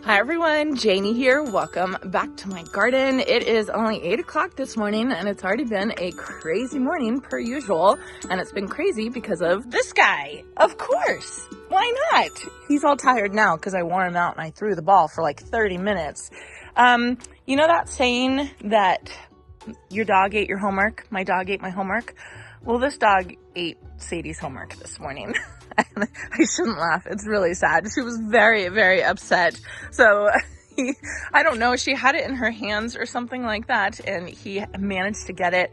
Hi everyone, Janey here. Welcome back to my garden. It is only 8 o'clock this morning and it's already been a crazy morning per usual. And it's been crazy because of this guy. Of course, why not? He's all tired now because I wore him out and I threw the ball for like 30 minutes. You know that saying that your dog ate your homework? My dog ate my homework. Well, this dog ate Sadie's homework this morning. I shouldn't laugh. It's really sad. She was very, very upset. So I don't know. She had it in her hands or something like that, and he managed to get it.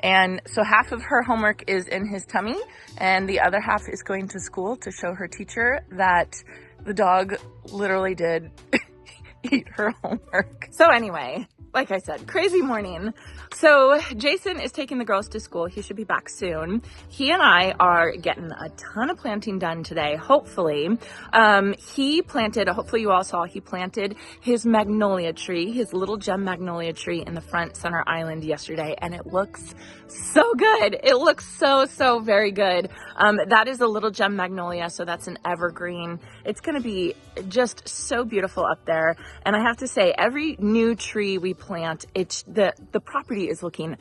And so half of her homework is in his tummy, and the other half is going to school to show her teacher that the dog literally did eat her homework. So anyway, like I said, crazy morning. So Jason is taking the girls to school. He should be back soon. He and I are getting a ton of planting done today, hopefully. Hopefully you all saw, he planted his magnolia tree, his little gem magnolia tree in the front center island yesterday, and it looks so good. It looks so very good. That is a little gem magnolia, so that's an evergreen. It's going to be just so beautiful up there. And I have to say, every new tree we plant, the property is looking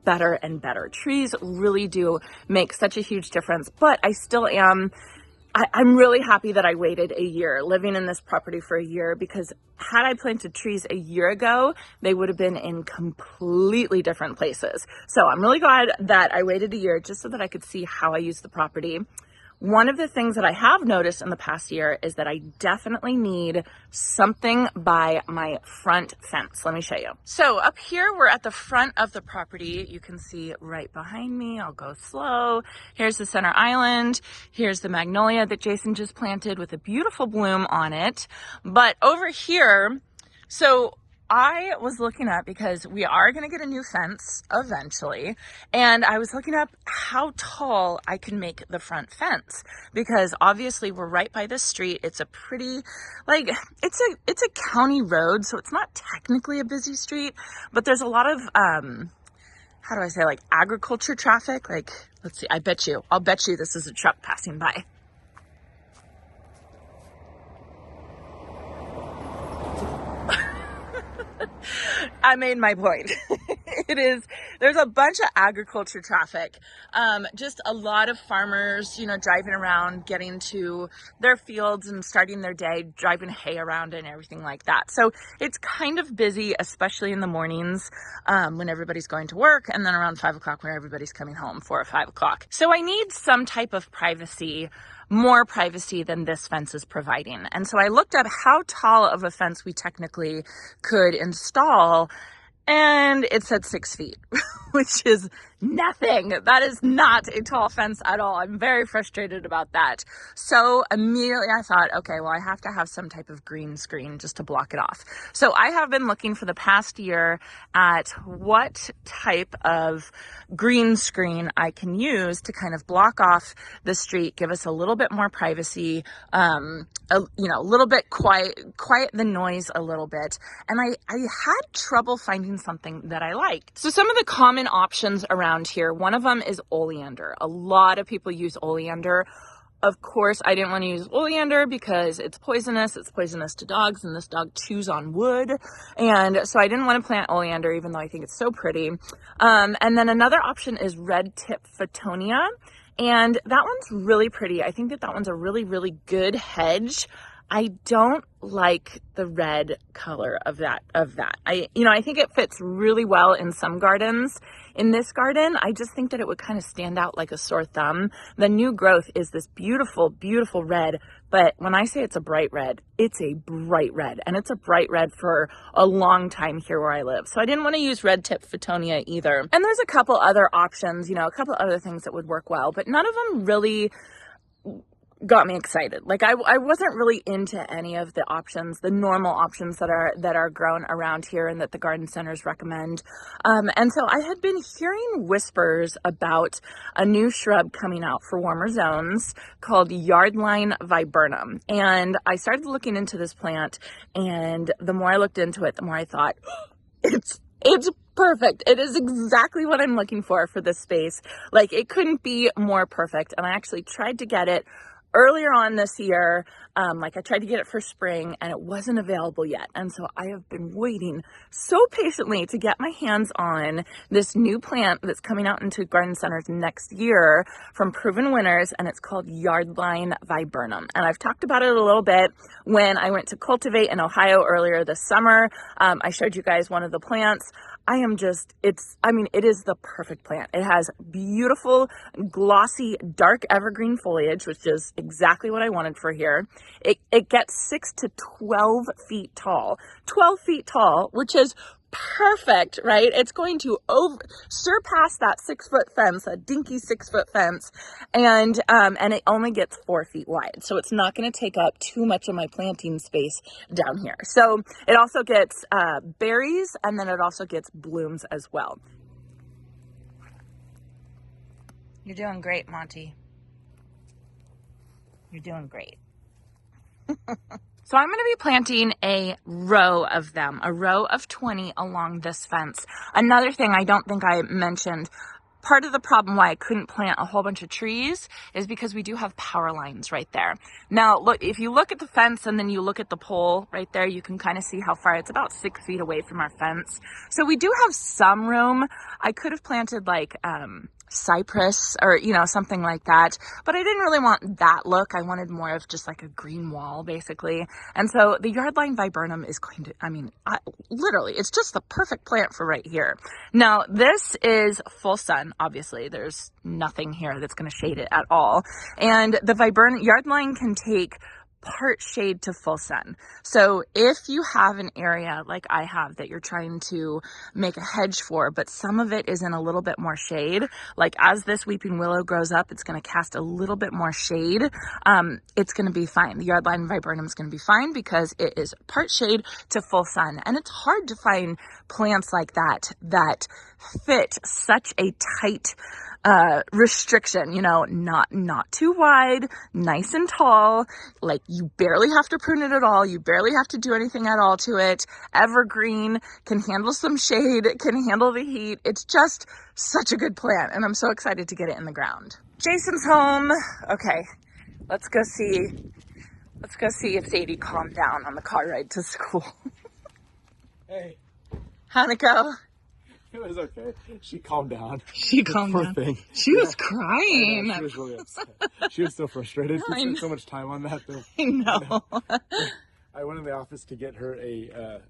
better and better. Trees really do make such a huge difference, but I'm really happy that I waited a year living in this property for a year, because had I planted trees a year ago, they would have been in completely different places. So I'm really glad that I waited a year just so that I could see how I use the property. One of the things that I have noticed in the past year is that I definitely need something by my front fence. Let me show you. So up here, we're at the front of the property. You can see right behind me. I'll go slow. Here's the center island. Here's the magnolia that Jason just planted with a beautiful bloom on it. But over here, so I was looking up, because we are going to get a new fence eventually, and I was looking up how tall I can make the front fence, because obviously we're right by the street. It's a pretty, it's a county road, so it's not technically a busy street, but there's a lot of, how do I say, agriculture traffic. Let's see, I'll bet you this is a truck passing by. I made my point. There's a bunch of agriculture traffic. Just a lot of farmers, driving around, getting to their fields and starting their day, driving hay around and everything like that. So it's kind of busy, especially in the mornings, when everybody's going to work, and then around 5 o'clock when everybody's coming home, 4 or 5 o'clock. So I need some type of privacy, more privacy than this fence is providing. And so I looked at how tall of a fence we technically could install, and it said 6 feet, which is nothing. That is not a tall fence at all. I'm very frustrated about that. So immediately I thought, okay, well, I have to have some type of green screen just to block it off. So I have been looking for the past year at what type of green screen I can use to kind of block off the street, give us a little bit more privacy, a little bit quiet the noise a little bit. And I had trouble finding something that I liked. So some of the common options around here, one of them is oleander. A lot of people use oleander. Of course, I didn't want to use oleander because it's poisonous. It's poisonous to dogs, and this dog chews on wood. And so I didn't want to plant oleander, even though I think it's so pretty. And then another option is red tip Photonia. And that one's really pretty. I think that one's a really, really good hedge. I don't like the red color of that. I think it fits really well in some gardens. In this garden, I just think that it would kind of stand out like a sore thumb. The new growth is this beautiful, beautiful red, but when I say it's a bright red, it's a bright red, and it's a bright red for a long time here where I live. So I didn't want to use red tip Photonia either. And there's a couple other options, a couple other things that would work well, but none of them really got me excited. I wasn't really into any of the options, the normal options that are grown around here and that the garden centers recommend. And so I had been hearing whispers about a new shrub coming out for warmer zones called Yardline Viburnum. And I started looking into this plant, and the more I looked into it, the more I thought, it's perfect. It is exactly what I'm looking for this space. It couldn't be more perfect. And I actually tried to get it earlier on this year, like I tried to get it for spring and it wasn't available yet. And so I have been waiting so patiently to get my hands on this new plant that's coming out into garden centers next year from Proven Winners, and it's called Yardline Viburnum. And I've talked about it a little bit when I went to Cultivate in Ohio earlier this summer. I showed you guys one of the plants. It is the perfect plant. It has beautiful, glossy, dark evergreen foliage, which is exactly what I wanted for here. It gets 6 to 12 feet tall. 12 feet tall, which is perfect, right? It's going to surpass that 6-foot fence, a dinky 6-foot fence, and it only gets 4 feet wide, so it's not going to take up too much of my planting space down here. So it also gets berries, and then it also gets blooms as well. You're doing great, Monty. You're doing great. So I'm going to be planting a row of them, a row of 20 along this fence. Another thing I don't think I mentioned, part of the problem why I couldn't plant a whole bunch of trees is because we do have power lines right there. Now, look, if you look at the fence and then you look at the pole right there, you can kind of see how far. It's about 6 feet away from our fence. So we do have some room. I could have planted like cypress or, something like that, but I didn't really want that look. I wanted more of just like a green wall, basically. And so the Yardline Viburnum is going to, literally, it's just the perfect plant for right here. Now, this is full sun, obviously. There's nothing here that's going to shade it at all. And the Yardline can take part shade to full sun. So if you have an area like I have that you're trying to make a hedge for, but some of it is in a little bit more shade, like as this weeping willow grows up, it's going to cast a little bit more shade. It's going to be fine. The Yardline Viburnum is going to be fine because it is part shade to full sun. And it's hard to find plants like that fit such a tight restriction, not too wide, nice and tall, like you barely have to prune it at all. You barely have to do anything at all to it. Evergreen, can handle some shade, can handle the heat. It's just such a good plant, and I'm so excited to get it in the ground. Jason's home. Okay, let's go see if Sadie calmed down on the car ride to school. Hey. How'd it go? It was okay. She calmed down. She calmed down. Thing. She was crying. She was really upset. She was so frustrated. She spent so much time on that thing. I know. I went in the office to get her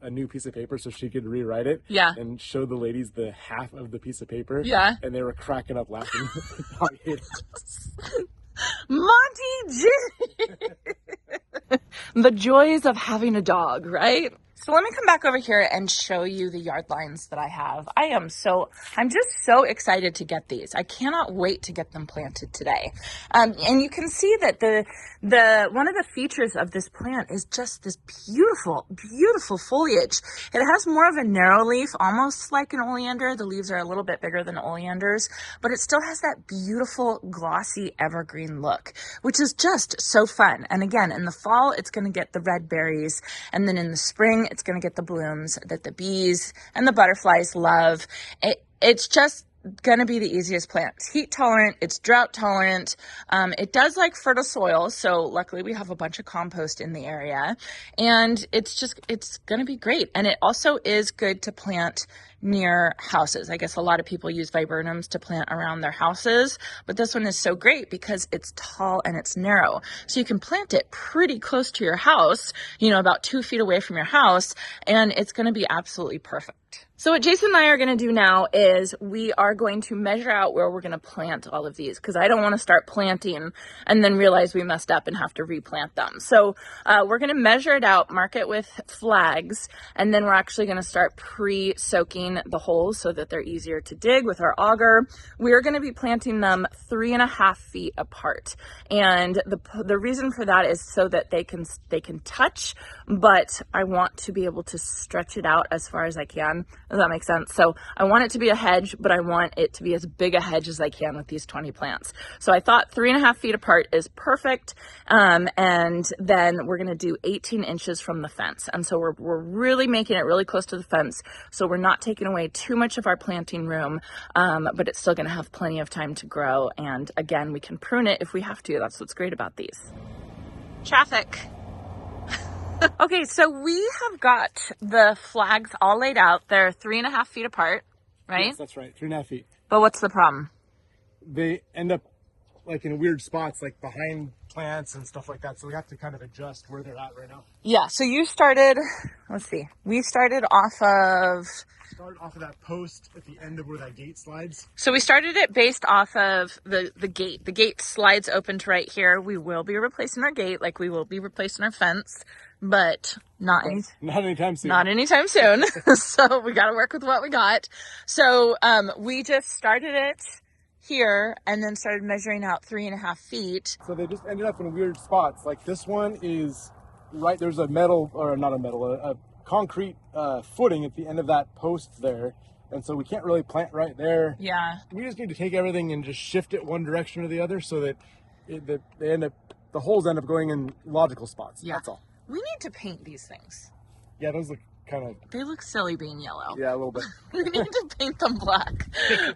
a new piece of paper so she could rewrite it. Yeah. And show the ladies the half of the piece of paper. Yeah. And they were cracking up laughing. Monty G. The joys of having a dog, right? So let me come back over here and show you the yard lines that I have. I'm just so excited to get these. I cannot wait to get them planted today. And you can see that one of the features of this plant is just this beautiful, beautiful foliage. It has more of a narrow leaf, almost like an oleander. The leaves are a little bit bigger than oleanders, but it still has that beautiful, glossy evergreen look, which is just so fun. And again, in the fall, it's going to get the red berries, and then in the spring, it's going to get the blooms that the bees and the butterflies love. It's just going to be the easiest plant. It's heat tolerant. It's drought tolerant. It does like fertile soil. So luckily we have a bunch of compost in the area, and it's going to be great. And it also is good to plant near houses. I guess a lot of people use viburnums to plant around their houses, but this one is so great because it's tall and it's narrow. So you can plant it pretty close to your house, about 2 feet away from your house, and it's going to be absolutely perfect. So what Jason and I are going to do now is we are going to measure out where we're going to plant all of these, because I don't want to start planting and then realize we messed up and have to replant them. So we're going to measure it out, mark it with flags, and then we're actually going to start pre-soaking the holes so that they're easier to dig with our auger. We're going to be planting them 3.5 feet apart. And the reason for that is so that they can touch, but I want to be able to stretch it out as far as I can. Does that make sense? So I want it to be a hedge, but I want it to be as big a hedge as I can with these 20 plants. So I thought 3.5 feet apart is perfect. And then we're going to do 18 inches from the fence. And so we're really making it really close to the fence. So we're not taking away too much of our planting room, but it's still going to have plenty of time to grow. And again, we can prune it if we have to. That's what's great about these. Traffic. Okay, so we have got the flags all laid out. They're 3.5 feet apart, right? Yes, that's right. 3.5 feet. But what's the problem? They end up like in weird spots, like behind plants and stuff like that. So we have to kind of adjust where they're at right now. Yeah, so you started, let's see, we started off of... Start off of that post at the end of where that gate slides. So we started it based off of the gate. The gate slides open to right here. We will be replacing our gate, like we will be replacing our fence, but not anytime soon. Not anytime soon. So we got to work with what we got. So we just started it here and then started measuring out 3.5 feet. So they just ended up in weird spots. Like this one is right, there's a concrete footing at the end of that post there. And so we can't really plant right there. Yeah. We just need to take everything and just shift it one direction or the other so that the holes end up going in logical spots. Yeah. That's all. We need to paint these things. Yeah, those look kind of... They look silly being yellow. Yeah, a little bit. We need to paint them black.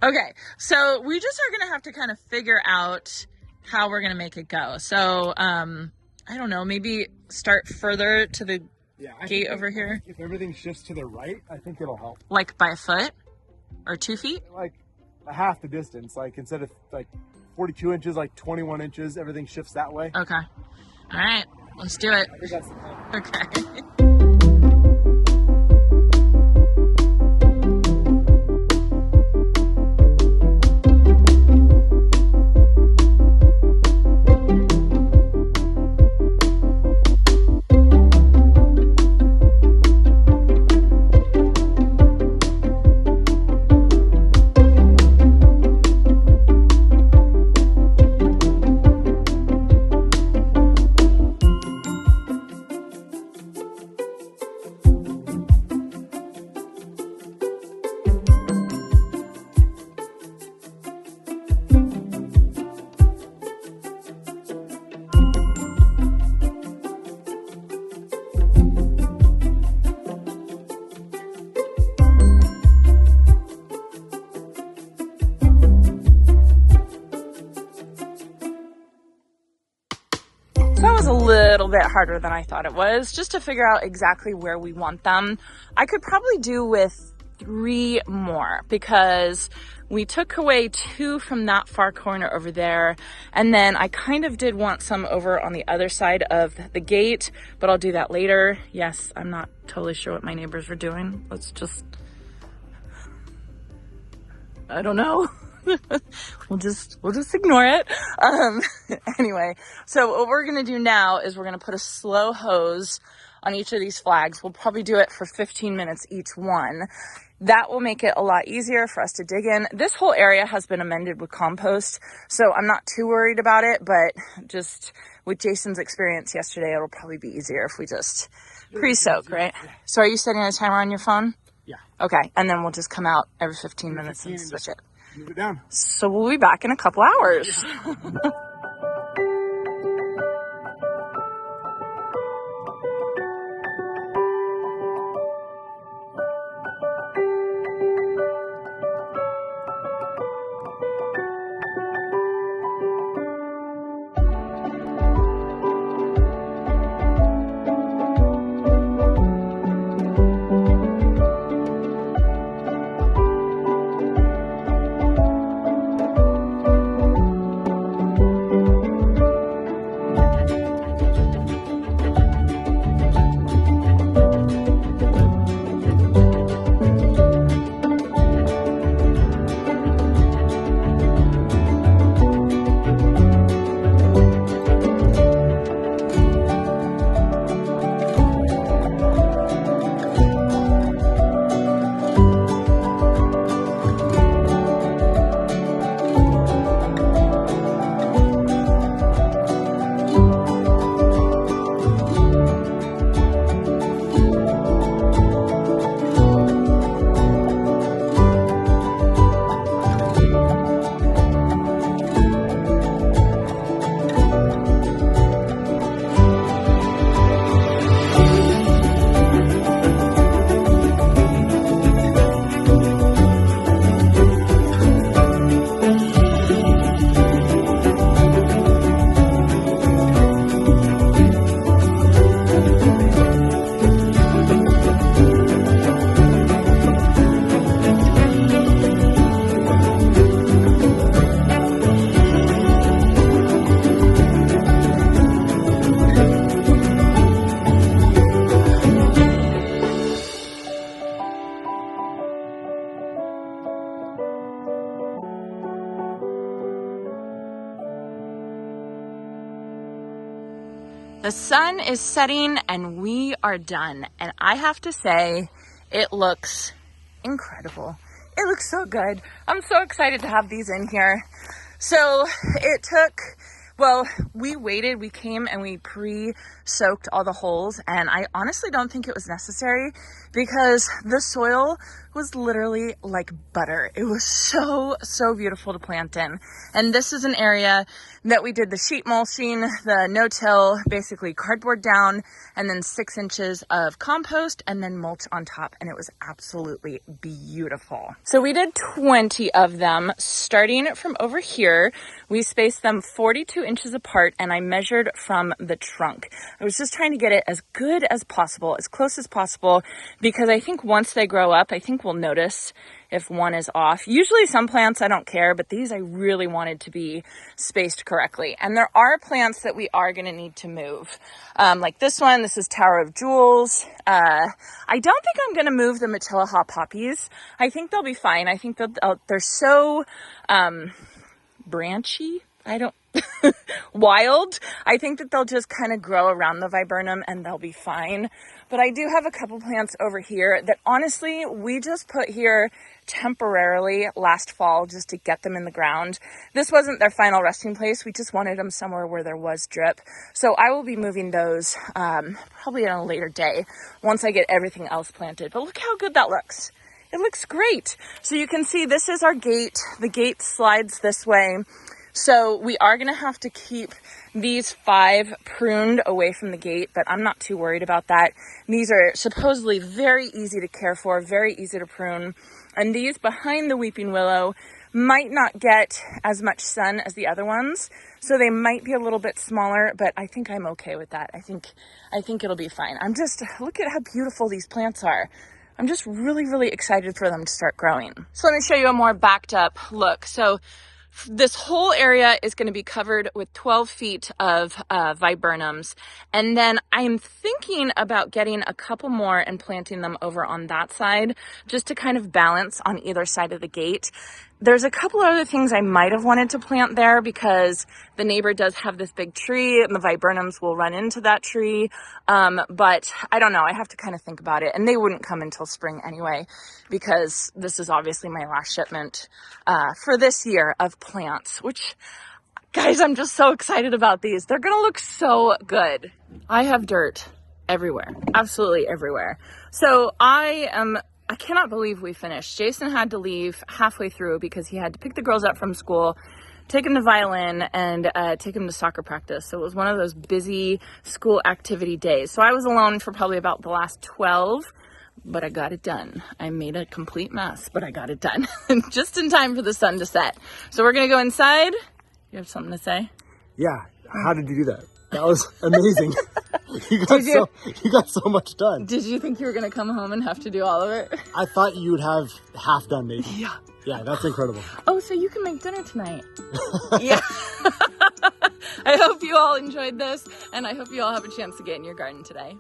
Okay, so we just are going to have to kind of figure out how we're going to make it go. So, I don't know, maybe start further to the gate over here. If everything shifts to the right, I think it'll help. Like by a foot? Or 2 feet? Like a half the distance. Like instead of like 42 inches, like 21 inches, everything shifts that way. Okay. All right, let's do it. I think that's the plan. Okay. A little bit harder than I thought it was, just to figure out exactly where we want them. I could probably do with 3 more because we took away 2 from that far corner over there, and then I kind of did want some over on the other side of the gate, but I'll do that later. Yes, I'm not totally sure what my neighbors are doing. I don't know. we'll just ignore it. Anyway, so what we're going to do now is we're going to put a slow hose on each of these flags. We'll probably do it for 15 minutes each one. That will make it a lot easier for us to dig in. This whole area has been amended with compost, so I'm not too worried about it, but just with Jason's experience yesterday, it'll probably be easier if we just pre-soak, right? So are you setting a timer on your phone? Yeah. Okay, and then we'll just come out every 15 minutes and switch it. Move it down. So we'll be back in a couple hours. The sun is setting and we are done. And I have to say, it looks incredible. It looks so good. I'm so excited to have these in here. So it took, well, we waited, we came and we pre-soaked all the holes, and I honestly don't think it was necessary because the soil was literally like butter. It was so beautiful to plant in. And this is an area that we did the sheet mulching, the no-till, basically cardboard down, and then 6 inches of compost and then mulch on top. And it was absolutely beautiful. So we did 20 of them starting from over here. We spaced them 42 inches apart and I measured from the trunk. I was just trying to get it as good as possible, as close as possible, because I think once they grow up, I think we'll notice if one is off. Usually some plants I don't care, but these I really wanted to be spaced correctly. And there are plants that we are going to need to move. Like this one, this is Tower of Jewels. I don't think I'm going to move the Matilaha poppies. I think they'll be fine. I think that they're so branchy. I don't wild. I think that they'll just kind of grow around the viburnum and they'll be fine. But I do have a couple plants over here that honestly we just put here temporarily last fall just to get them in the ground. This wasn't their final resting place. We just wanted them somewhere where there was drip. So I will be moving those probably on a later day once I get everything else planted. But look how good that looks. It looks great. So you can see this is our gate. The gate slides this way. So we are going to have to keep these 5 pruned away from the gate, but I'm not too worried about that. These are supposedly very easy to care for, very easy to prune. And these behind the weeping willow might not get as much sun as the other ones. So they might be a little bit smaller, but I think I'm okay with that. I think it'll be fine. Look at how beautiful these plants are. I'm just really excited for them to start growing. So let me show you a more backed up look. So this whole area is going to be covered with 12 feet of viburnums. And then I'm thinking about getting a couple more and planting them over on that side, just to kind of balance on either side of the gate. There's a couple other things I might have wanted to plant there because the neighbor does have this big tree and the viburnums will run into that tree. But I don't know. I have to kind of think about it. And they wouldn't come until spring anyway, because this is obviously my last shipment for this year of plants, which, guys, I'm just so excited about these. They're going to look so good. I have dirt everywhere, absolutely everywhere. So I cannot believe we finished. Jason had to leave halfway through because he had to pick the girls up from school, take them to violin, and take them to soccer practice. So it was one of those busy school activity days. So I was alone for probably about the last 12, but I got it done. I made a complete mess, but I got it done just in time for the sun to set. So we're going to go inside. You have something to say? Yeah. How did you do that? That was amazing. You got so much done. Did you think you were going to come home and have to do all of it? I thought you would have half done maybe. Yeah. Yeah, that's incredible. Oh, so you can make dinner tonight. Yeah. I hope you all enjoyed this, and I hope you all have a chance to get in your garden today.